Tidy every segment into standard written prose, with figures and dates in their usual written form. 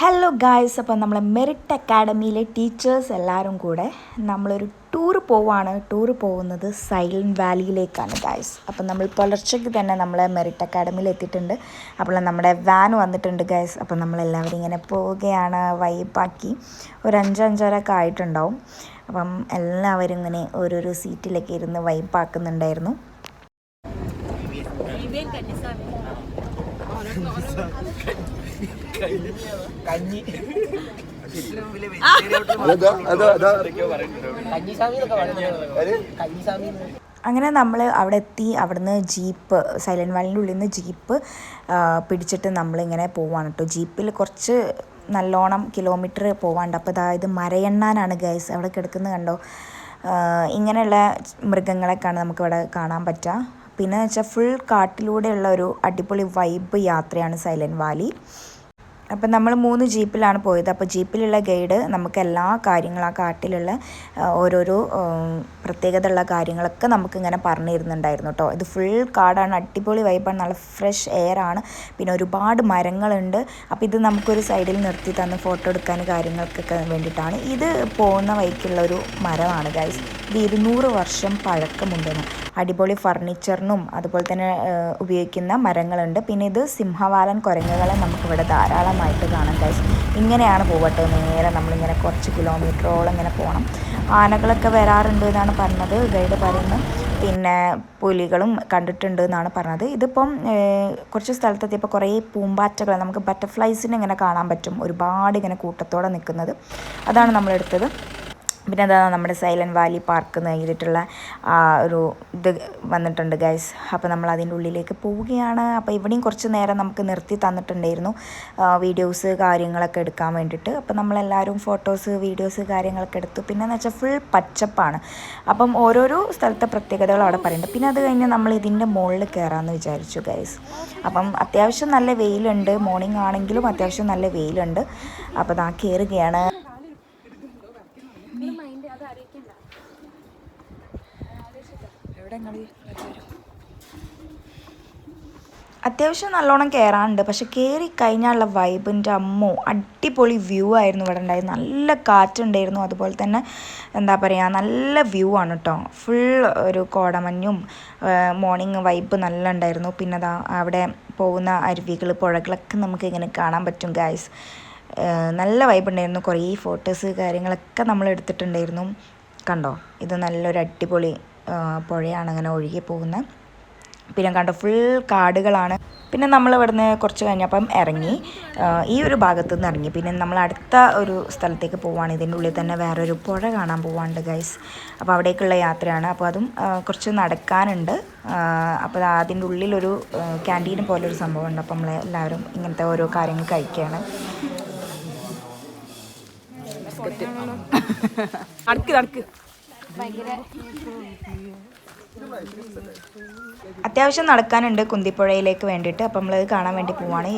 Hello guys, അപ്പോൾ നമ്മളെ merit അക്കാഡമിയിലെ teachers എല്ലാവരും കൂടെ നമ്മളൊരു ടൂർ പോവാണ്. ടൂർ പോകുന്നത് സൈലൻറ്റ് വാലിയിലേക്കാണ് ഗായ്സ്. അപ്പോൾ നമ്മൾ പുലർച്ചയ്ക്ക് തന്നെ നമ്മളെ മെറിറ്റ് അക്കാഡമിയിൽ എത്തിയിട്ടുണ്ട്. അപ്പോൾ നമ്മുടെ വാൻ വന്നിട്ടുണ്ട് ഗായ്സ്. അപ്പോൾ നമ്മളെല്ലാവരും ഇങ്ങനെ പോവുകയാണ്. വൈബാക്കി ഒരു 5-5:30 ആയിട്ടുണ്ടാവും. അപ്പം എല്ലാവരും ഇങ്ങനെ ഓരോരോ സീറ്റിലൊക്കെ ഇരുന്ന് വൈബാക്കുന്നുണ്ടായിരുന്നു. അങ്ങനെ നമ്മൾ അവിടെ എത്തി. അവിടുന്ന് ജീപ്പ്, സൈലൻറ്റ് വാലിൻ്റെ ഉള്ളിൽ നിന്ന് ജീപ്പ് പിടിച്ചിട്ട് നമ്മളിങ്ങനെ പോവാണ് കേട്ടോ. ജീപ്പിൽ കുറച്ച് നല്ലോണം കിലോമീറ്റർ പോവാണ്ട്. അപ്പോൾ അതായത് മരയണ്ണാനാണ് ഗൈസ് അവിടെ കിടക്കുന്നത്, കണ്ടോ. ഇങ്ങനെയുള്ള മൃഗങ്ങളെക്കാണ് നമുക്കിവിടെ കാണാൻ പറ്റുക. പിന്നെ വെച്ചാൽ ഫുൾ കാട്ടിലൂടെയുള്ള ഒരു അടിപൊളി വൈബ് യാത്രയാണ് സൈലൻറ്റ് വാലി. അപ്പം നമ്മൾ 3 ജീപ്പിലാണ് പോയത്. അപ്പോൾ ജീപ്പിലുള്ള ഗൈഡ് നമുക്ക് എല്ലാ കാര്യങ്ങളും, ആ കാട്ടിലുള്ള ഓരോരോ പ്രത്യേകതയുള്ള കാര്യങ്ങളൊക്കെ നമുക്കിങ്ങനെ പറഞ്ഞു തരുന്നുണ്ടായിരുന്നു കേട്ടോ. ഇത് ഫുൾ കാടാണ്, അടിപൊളി വൈബാണ്, നല്ല ഫ്രഷ് എയർ ആണ്. പിന്നെ ഒരുപാട് മരങ്ങളുണ്ട്. അപ്പോൾ ഇത് നമുക്കൊരു സൈഡിൽ നിർത്തി തന്ന് ഫോട്ടോ എടുക്കാൻ കാര്യങ്ങൾക്കൊക്കെ വേണ്ടിയിട്ടാണ്. ഇത് പോകുന്ന വഴിക്കുള്ള ഒരു മരമാണ് ഗൈസ്. ഇത് 200 വർഷം പഴക്കമുണ്ടെന്ന്. അടിപൊളി ഫർണിച്ചറിനും അതുപോലെ തന്നെ ഉപയോഗിക്കുന്ന മരങ്ങളുണ്ട്. പിന്നെ ഇത് സിംഹവാലൻ കുരങ്ങുകളെ നമുക്കിവിടെ ധാരാളമായിട്ട് കാണാം ഗൈസ്. ഇങ്ങനെയാണ് പോകട്ടെ, നേരെ നമ്മളിങ്ങനെ കുറച്ച് കിലോമീറ്ററോളം ഇങ്ങനെ പോകണം. ആനകളൊക്കെ വരാറുണ്ട് എന്നാണ് പറഞ്ഞത് ഗൈഡ് പറയുന്നത്. പിന്നെ പുലികളും കണ്ടിട്ടുണ്ട് എന്നാണ് പറഞ്ഞത്. ഇതിപ്പം കുറച്ച് സ്ഥലത്തെത്തിയപ്പോൾ കുറേ പൂമ്പാറ്റകൾ, നമുക്ക് ബട്ടർഫ്ലൈസിനെ ഇങ്ങനെ കാണാൻ പറ്റും, ഒരുപാട് ഇങ്ങനെ കൂട്ടത്തോടെ നിൽക്കുന്നത്. അതാണ് നമ്മളെടുത്തത്. പിന്നെ അതാ നമ്മുടെ സൈലൻറ്റ് വാലി പാർക്ക് കഴിഞ്ഞിട്ടുള്ള ഒരു ഇത് വന്നിട്ടുണ്ട് ഗൈസ്. അപ്പോൾ നമ്മൾ അതിൻ്റെ ഉള്ളിലേക്ക് പോവുകയാണ്. അപ്പോൾ ഇവിടെയും കുറച്ച് നേരം നമുക്ക് നിർത്തി തന്നിട്ടുണ്ടായിരുന്നു വീഡിയോസ് കാര്യങ്ങളൊക്കെ എടുക്കാൻ വേണ്ടിയിട്ട്. അപ്പോൾ നമ്മളെല്ലാവരും ഫോട്ടോസ് വീഡിയോസ് കാര്യങ്ങളൊക്കെ എടുത്തു. പിന്നെ എന്ന് വെച്ചാൽ ഫുൾ പച്ചപ്പാണ്. അപ്പം ഓരോരോ സ്ഥലത്തെ പ്രത്യേകതകൾ അവിടെ പറയുന്നുണ്ട്. പിന്നെ അത് കഴിഞ്ഞ് നമ്മൾ ഇതിൻ്റെ മുകളിൽ കയറാമെന്ന് വിചാരിച്ചു ഗൈസ്. അപ്പം അത്യാവശ്യം നല്ല വെയിലുണ്ട്, മോർണിംഗ് ആണെങ്കിലും അത്യാവശ്യം നല്ല വെയിലുണ്ട്. അപ്പോൾ ദാ കയറുകയാണ്. അത്യാവശ്യം നല്ലോണം കയറാനുണ്ട്. പക്ഷെ കയറി കഴിഞ്ഞാലുള്ള വൈബിൻ്റെ അമ്മോ, അടിപൊളി വ്യൂ ആയിരുന്നു ഇവിടെ ഉണ്ടായത്. നല്ല കാറ്റുണ്ടായിരുന്നു. അതുപോലെ തന്നെ എന്താ പറയുക, നല്ല വ്യൂ ആണ് കേട്ടോ. ഫുൾ ഒരു കോടമഞ്ഞും മോർണിംഗ് വൈബ് നല്ല ഉണ്ടായിരുന്നു. പിന്നെ അതാ അവിടെ പോകുന്ന അരുവികൾ, പുഴകളൊക്കെ നമുക്ക് ഇങ്ങനെ കാണാൻ പറ്റും ഗൈസ്. നല്ല വൈബ് ഉണ്ടായിരുന്നു. കുറേ ഫോട്ടോസ് കാര്യങ്ങളൊക്കെ നമ്മൾ എടുത്തിട്ടുണ്ടായിരുന്നു. കണ്ടോ, ഇത് നല്ലൊരു അടിപൊളി പുഴയാണ് അങ്ങനെ ഒഴുകി പോകുന്നത്. പിന്നെ കണ്ടോ, ഫുൾ കാടുകളാണ്. പിന്നെ നമ്മൾ ഇവിടുന്ന് കുറച്ച് കഴിഞ്ഞപ്പം ഇറങ്ങി, ഈ ഒരു ഭാഗത്തു നിന്ന് ഇറങ്ങി. പിന്നെ നമ്മൾ അടുത്ത ഒരു സ്ഥലത്തേക്ക് പോവുകയാണ്. ഇതിൻ്റെ ഉള്ളിൽ തന്നെ വേറൊരു പുഴ കാണാൻ പോവാണ്ട് ഗൈസ്. അപ്പോൾ അവിടേക്കുള്ള യാത്രയാണ്. അപ്പോൾ അതും കുറച്ച് നടക്കാനുണ്ട്. അപ്പോൾ അതിൻ്റെ ഉള്ളിലൊരു ക്യാൻറ്റീൻ പോലൊരു സംഭവമുണ്ട്. അപ്പോൾ നമ്മൾ എല്ലാവരും ഇങ്ങനത്തെ ഓരോ കാര്യങ്ങൾ കഴിക്കുകയാണ്. അത്യാവശ്യം നടക്കാനുണ്ട് കുന്തിപ്പുഴയിലേക്ക് വേണ്ടിയിട്ട്. അപ്പം നമ്മളത് കാണാൻ വേണ്ടി പോവാണ്.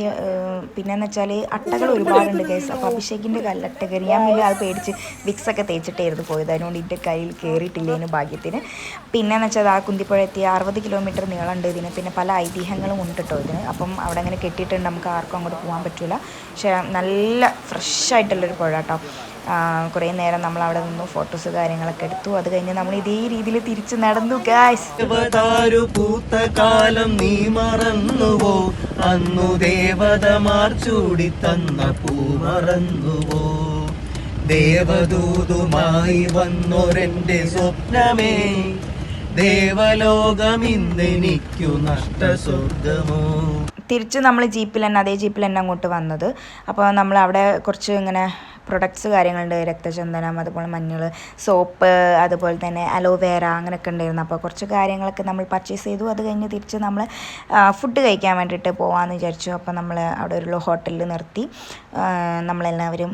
പിന്നെയെന്ന് വെച്ചാൽ അട്ടകൾ ഒരുപാടുണ്ട് ഗൈസ്. അപ്പോൾ അഭിഷേകിൻ്റെ കല്ലട്ടകരി, ഞാൻ പിന്നെ അത് പേടിച്ച് വിക്സൊക്കെ തേച്ചിട്ടായിരുന്നു പോയത്. അതിനോട് എൻ്റെ കയ്യിൽ കയറിയിട്ടില്ലേന് ഭാഗ്യത്തിന്. പിന്നെയെന്ന് വെച്ചാൽ ആ കുന്തിപ്പുഴ എത്തിയ 60 കിലോമീറ്റർ നീളമുണ്ട് ഇതിന്. പിന്നെ പല ഐതിഹ്യങ്ങളും ഉണ്ട് കേട്ടോ ഇതിന്. അപ്പം അവിടെ അങ്ങനെ കെട്ടിയിട്ടുണ്ട്, നമുക്ക് ആർക്കും അങ്ങോട്ട് പോകാൻ പറ്റില്ല. പക്ഷേ നല്ല ഫ്രഷ് ആയിട്ടുള്ളൊരു പുഴ കേട്ടോ. കുറേ നേരം നമ്മൾ അവിടെ നിന്നു, ഫോട്ടോസ് കാര്യങ്ങളൊക്കെ എടുത്തു. അത് കഴിഞ്ഞ് നമ്മൾ ഇതേ രീതിയിൽ തിരിച്ച് നടന്നു ഗായ്സ്. കാലം നീ മറന്നുവോ, അന്നു ദേവതമാർ ചൂടി തന്ന പൂ മറന്നുവോ, ദേവദൂതുമായി വന്നൊരെന്റെ സ്വപ്നമേ, ദേവലോകം ഇന്നെനിക്കു നഷ്ടസ്വർഗമോ. തിരിച്ച് നമ്മൾ ജീപ്പിൽ തന്നെ, അതേ ജീപ്പിൽ തന്നെ അങ്ങോട്ട് വന്നത്. അപ്പോൾ നമ്മൾ അവിടെ കുറച്ച് ഇങ്ങനെ പ്രൊഡക്ട്സ് കാര്യങ്ങളുണ്ട്, രക്തചന്ദനം, അതുപോലെ മഞ്ഞൾ, സോപ്പ്, അതുപോലെ തന്നെ അലോവേര, അങ്ങനെയൊക്കെ ഉണ്ടായിരുന്നു. അപ്പോൾ കുറച്ച് കാര്യങ്ങളൊക്കെ നമ്മൾ പർച്ചേസ് ചെയ്തു. അത് കഴിഞ്ഞ് തിരിച്ച് നമ്മൾ ഫുഡ് കഴിക്കാൻ വേണ്ടിയിട്ട് പോകാമെന്ന് വിചാരിച്ചു. അപ്പോൾ നമ്മൾ അവിടെ ഒരു ഹോട്ടലിൽ നിർത്തി നമ്മളെല്ലാവരും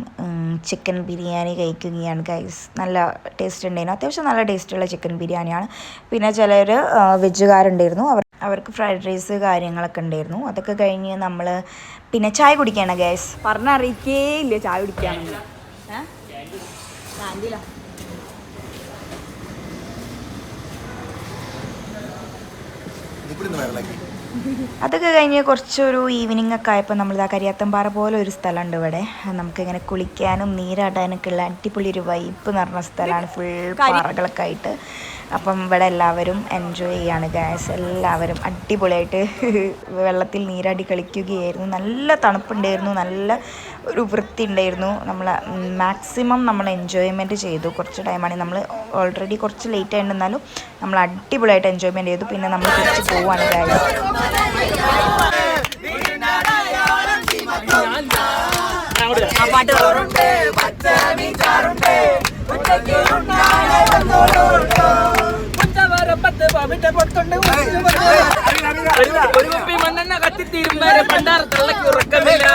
ചിക്കൻ ബിരിയാണി കഴിക്കുകയാണ് ഗൈസ്. നല്ല ടേസ്റ്റ് ഉണ്ടായിരുന്നു, അത്യാവശ്യം നല്ല ടേസ്റ്റുള്ള ചിക്കൻ ബിരിയാണിയാണ്. പിന്നെ ചിലർ വെജുകാരുണ്ടായിരുന്നു, അവർക്ക് ഫ്രൈഡ് റൈസ് കാര്യങ്ങളൊക്കെ ഉണ്ടായിരുന്നു. അതൊക്കെ കഴിഞ്ഞ് നമ്മൾ പിന്നെ ചായ കുടിക്കുകയാണ് ഗൈസ്. പറഞ്ഞറിയിക്കേ ഇല്ല ചായ കുടിക്കുകയാണെങ്കിൽ. ഇപ്പോഴും വയറിളക്കി അതൊക്കെ കഴിഞ്ഞ് കുറച്ചൊരു ഈവനിങ് ഒക്കെ ആയപ്പോൾ നമ്മളിതാ കരിയാത്തമ്പാറ പോലെ ഒരു സ്ഥലമുണ്ട് ഇവിടെ. നമുക്കിങ്ങനെ കുളിക്കാനും നീരാടാനൊക്കെ ഉള്ള അടിപൊളി ഒരു വൈപ്പ് നിറഞ്ഞ സ്ഥലമാണ്. ഫുൾ പാറകളൊക്കെ ആയിട്ട്. അപ്പം ഇവിടെ എല്ലാവരും എൻജോയ് ചെയ്യാണ് ഗായ്സ്. എല്ലാവരും അടിപൊളിയായിട്ട് വെള്ളത്തിൽ നീരാടി കളിക്കുകയായിരുന്നു. നല്ല തണുപ്പുണ്ടായിരുന്നു, നല്ല ഒരു വൃത്തി ഉണ്ടായിരുന്നു. നമ്മൾ മാക്സിമം നമ്മൾ എൻജോയ്മെൻറ്റ് ചെയ്തു. കുറച്ച് ടൈമാണ് നമ്മൾ ഓൾറെഡി കുറച്ച് ലേറ്റ് ആയിട്ടുണ്ടെന്നാലും നമ്മൾ അടിപൊളിയായിട്ട് എൻജോയ്മെൻറ്റ് ചെയ്തു. പിന്നെ നമ്മൾ തിരിച്ച് പോവാണ് ഗായ്സ്. ഒരു കുപ്പി മണ്ണെണ്ണ കത്തിത്തീരുമാരെ പണ്ടാറത്തുള്ളക്ക് ഉറക്കമില്ല.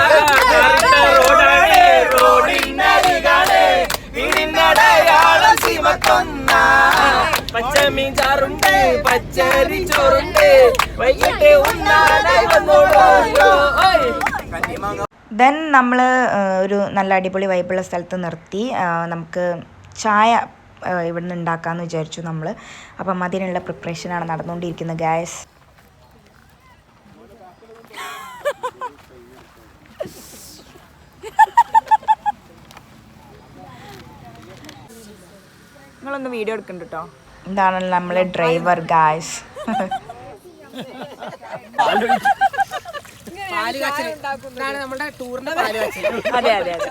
വീടിനടയാളം സീമക്കൊന്ന പച്ചമീൻ ചാറുണ്ട്, പച്ചരി ചോറുണ്ട്, വൈകിട്ട് ഉണ്ണാനായി വന്നോളൂ. ദെൻ നമ്മൾ ഒരു നല്ല അടിപൊളി വൈബുള്ള സ്ഥലത്ത് നിർത്തി. നമുക്ക് ചായ ഇവിടുന്ന് ഉണ്ടാക്കാമെന്ന് വിചാരിച്ചു നമ്മൾ. അപ്പം അതിനുള്ള പ്രിപ്പറേഷനാണ് നടന്നുകൊണ്ടിരിക്കുന്നത് ഗായ്സ്. നിങ്ങളൊന്ന് വീഡിയോ എടുക്കണ്ട കേട്ടോ. ഇതാണല്ലോ നമ്മളെ ഡ്രൈവർ ഗായ്സ്. നമ്മുടെ ടൂറിന്റെ പാല് കാച്ചൽ. അതെ അതെ അതെ.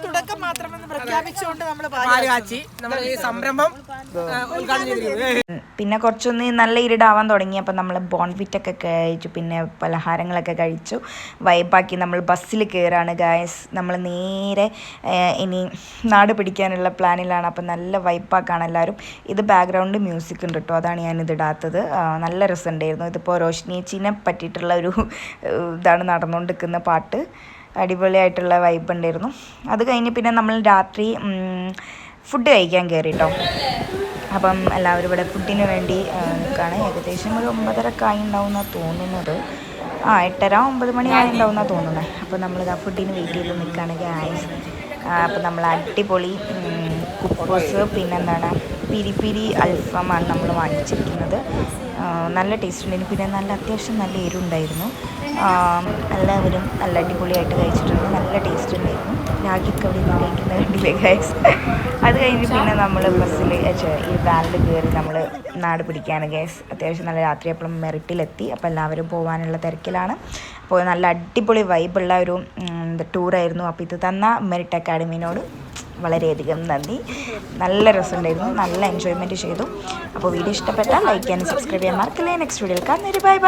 തുടക്കം മാത്രമെന്ന് പ്രഖ്യാപിച്ചുകൊണ്ട് നമ്മൾ പാല് കാച്ചി നമ്മൾ ഈ സംരംഭം ഉദ്ഘാടനം ചെയ്തിരിക്കുന്നത്. പിന്നെ കുറച്ചൊന്ന് നല്ല ഇരുടാവാൻ തുടങ്ങി. അപ്പം നമ്മൾ ബോൺവിറ്റൊക്കെ കഴിച്ചു, പിന്നെ പലഹാരങ്ങളൊക്കെ കഴിച്ചു, വൈബാക്കി നമ്മൾ ബസ്സിൽ കയറാണ് ഗായ്സ്. നമ്മൾ നേരെ ഇനി നാട് പിടിക്കാനുള്ള പ്ലാനിലാണ്. അപ്പം നല്ല വൈബാക്കാണ് എല്ലാവരും. ഇത് ബാക്ക്ഗ്രൗണ്ട് മ്യൂസിക് ഉണ്ട് കേട്ടോ, അതാണ് ഞാനിത് ഇടാത്തത്. നല്ല രസമുണ്ടായിരുന്നു. ഇതിപ്പോൾ റോഷ്നിയേച്ചിനെ പറ്റിയിട്ടുള്ള ഒരു ഇതാണ് നടന്നുകൊണ്ടിരിക്കുന്ന പാട്ട്. അടിപൊളിയായിട്ടുള്ള വൈബ് ഉണ്ടായിരുന്നു. അത് കഴിഞ്ഞ് പിന്നെ നമ്മൾ രാത്രി ഫുഡ് കഴിക്കാൻ കയറി കേട്ടോ. അപ്പം എല്ലാവരും ഇവിടെ ഫുഡിന് വേണ്ടി നിൽക്കുകയാണ്. ഏകദേശം ഒരു 9:30 ആയി ഉണ്ടാവുമെന്നാണ് തോന്നുന്നത്. 8:30 9 മണി ആയി ഉണ്ടാവുമെന്നാണ് തോന്നുന്നത്. അപ്പോൾ നമ്മളിതാ ഫുഡിന് വെയിറ്റ് ചെയ്ത് നിൽക്കുകയാണ് ഗായ്സ്. അപ്പോൾ നമ്മൾ അടിപൊളി കുപ്പൂസ്, പിന്നെന്താണ് പിരി അൽഫാമാണ് നമ്മൾ വാങ്ങിച്ചിരിക്കുന്നത്. നല്ല ടേസ്റ്റ് ഉണ്ടായിരുന്നു. പിന്നെ നല്ല അത്യാവശ്യം നല്ല എരിവുണ്ടായിരുന്നു. എല്ലാവരും നല്ല അടിപൊളിയായിട്ട് കഴിച്ചിട്ടുണ്ട്. നല്ല ടേസ്റ്റ് ഉണ്ടായിരുന്നു. രാഗിക്ക് അവിടെ നിന്ന് കഴിക്കുന്ന കണ്ടില്ലേ ഗൈസ്. അത് കഴിഞ്ഞ് പിന്നെ നമ്മൾ ബസ്സിൽ ഈ വാനിൽ കയറി നമ്മൾ നാട് പിടിക്കുകയാണ് ഗൈസ്. അത്യാവശ്യം നല്ല രാത്രിയപ്പോഴും മെറിറ്റിലെത്തി. അപ്പോൾ എല്ലാവരും പോകാനുള്ള തിരക്കിലാണ്. അപ്പോൾ നല്ല അടിപൊളി വൈബുള്ള ഒരു ടൂറായിരുന്നു. അപ്പോൾ ഇത് തന്ന മെറിറ്റ് അക്കാഡമിനോട് വളരെയധികം നന്ദി. നല്ല രസമുണ്ടായിരുന്നു, നല്ല എൻജോയ്മെൻറ്റ് ചെയ്തു. അപ്പോൾ വീഡിയോ ഇഷ്ടപ്പെട്ടാൽ ലൈക്ക് ചെയ്യാനും സബ്സ്ക്രൈബ് ചെയ്യാൻ മറക്കില്ലേ. നെക്സ്റ്റ് വീഡിയോയിൽ കാണുന്നൊരു ബൈ ബൈ.